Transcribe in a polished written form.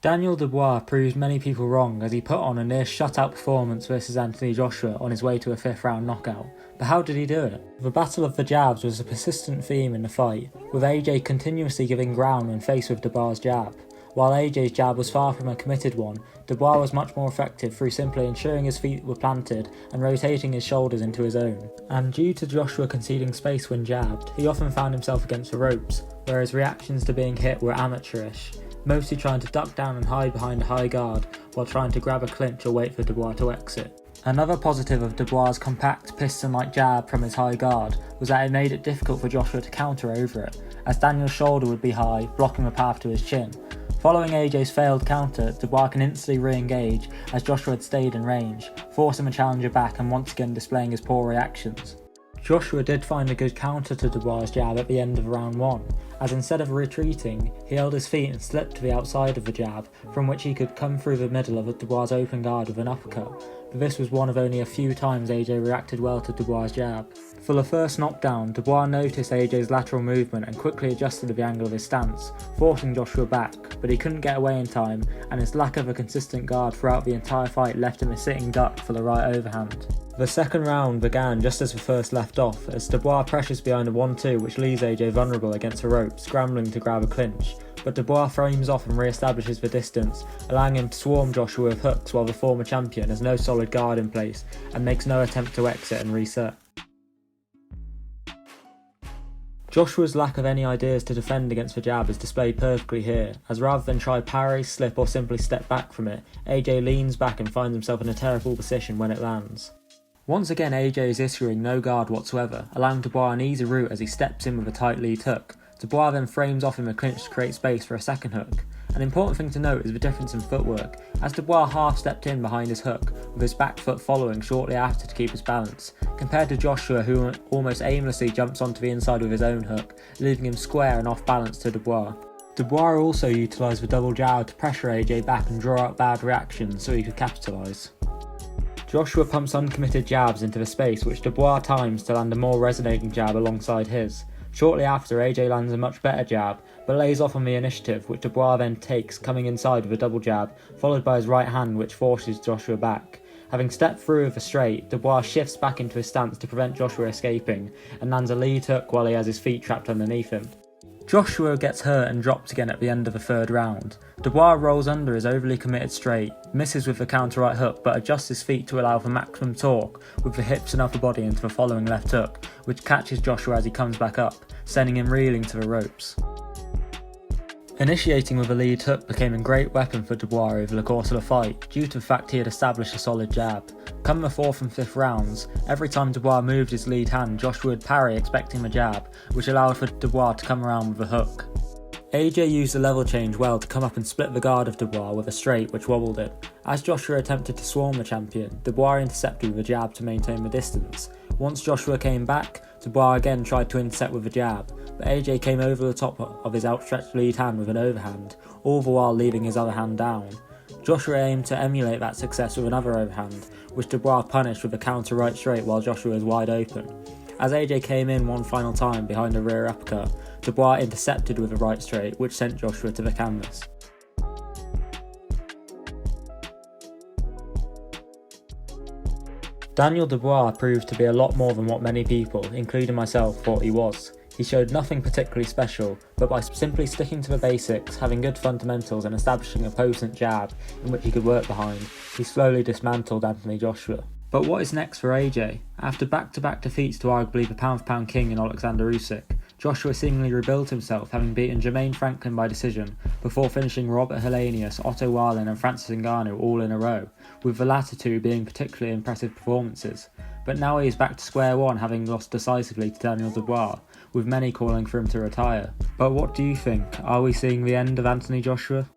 Daniel Dubois proved many people wrong as he put on a near shutout performance versus Anthony Joshua on his way to a 5th round knockout. But how did he do it? The battle of the jabs was a persistent theme in the fight, with AJ continuously giving ground when faced with Dubois' jab. While AJ's jab was far from a committed one, Dubois was much more effective through simply ensuring his feet were planted and rotating his shoulders into his own. And due to Joshua conceding space when jabbed, he often found himself against the ropes, where his reactions to being hit were amateurish, mostly trying to duck down and hide behind a high guard while trying to grab a clinch or wait for Dubois to exit. Another positive of Dubois' compact, piston-like jab from his high guard was that it made it difficult for Joshua to counter over it, as Daniel's shoulder would be high, blocking the path to his chin. Following AJ's failed counter, Dubois can instantly re-engage as Joshua had stayed in range, forcing the challenger back and once again displaying his poor reactions. Joshua did find a good counter to Dubois' jab at the end of round 1, as instead of retreating, he held his feet and slipped to the outside of the jab, from which he could come through the middle of Dubois' open guard with an uppercut, but this was one of only a few times AJ reacted well to Dubois' jab. For the first knockdown, Dubois noticed AJ's lateral movement and quickly adjusted the angle of his stance, forcing Joshua back, but he couldn't get away in time, and his lack of a consistent guard throughout the entire fight left him a sitting duck for the right overhand. The second round began just as the first left off, as Dubois pressures behind a 1-2 which leaves AJ vulnerable against the rope, scrambling to grab a clinch, but Dubois frames off and re-establishes the distance, allowing him to swarm Joshua with hooks while the former champion has no solid guard in place and makes no attempt to exit and reset. Joshua's lack of any ideas to defend against the jab is displayed perfectly here, as rather than try parry, slip or simply step back from it, AJ leans back and finds himself in a terrible position when it lands. Once again AJ is issuing no guard whatsoever, allowing Dubois an easy route as he steps in with a tight lead hook. Dubois then frames off him a clinch to create space for a second hook. An important thing to note is the difference in footwork, as Dubois half stepped in behind his hook, with his back foot following shortly after to keep his balance, compared to Joshua who almost aimlessly jumps onto the inside with his own hook, leaving him square and off balance to Dubois. Dubois also utilised the double jab to pressure AJ back and draw out bad reactions so he could capitalise. Joshua pumps uncommitted jabs into the space which Dubois times to land a more resonating jab alongside his. Shortly after, AJ lands a much better jab, but lays off on the initiative, which Dubois then takes, coming inside with a double jab, followed by his right hand which forces Joshua back. Having stepped through with a straight, Dubois shifts back into his stance to prevent Joshua escaping, and lands a lead hook while he has his feet trapped underneath him. Joshua gets hurt and dropped again at the end of the third round. Dubois rolls under his overly committed straight, misses with the counter right hook but adjusts his feet to allow for maximum torque with the hips and upper body into the following left hook, which catches Joshua as he comes back up, sending him reeling to the ropes. Initiating with a lead hook became a great weapon for Dubois over the course of the fight, due to the fact he had established a solid jab. Come the 4th and 5th rounds, every time Dubois moved his lead hand, Joshua would parry expecting the jab, which allowed for Dubois to come around with a hook. AJ used the level change well to come up and split the guard of Dubois with a straight which wobbled it. As Joshua attempted to swarm the champion, Dubois intercepted with a jab to maintain the distance. Once Joshua came back, Dubois again tried to intercept with a jab, but AJ came over the top of his outstretched lead hand with an overhand, all the while leaving his other hand down. Joshua aimed to emulate that success with another overhand, which Dubois punished with a counter right straight while Joshua was wide open. As AJ came in one final time behind a rear uppercut, Dubois intercepted with a right straight, which sent Joshua to the canvas. Daniel Dubois proved to be a lot more than what many people, including myself, thought he was. He showed nothing particularly special, but by simply sticking to the basics, having good fundamentals and establishing a potent jab in which he could work behind, he slowly dismantled Anthony Joshua. But what is next for AJ? After back-to-back defeats to arguably the pound-for-pound king in Alexander Usyk, Joshua seemingly rebuilt himself, having beaten Jermaine Franklin by decision, before finishing Robert Helenius, Otto Wallin and Francis Ngannou all in a row, with the latter two being particularly impressive performances. But now he is back to square one, having lost decisively to Daniel Dubois, with many calling for him to retire. But what do you think? Are we seeing the end of Anthony Joshua?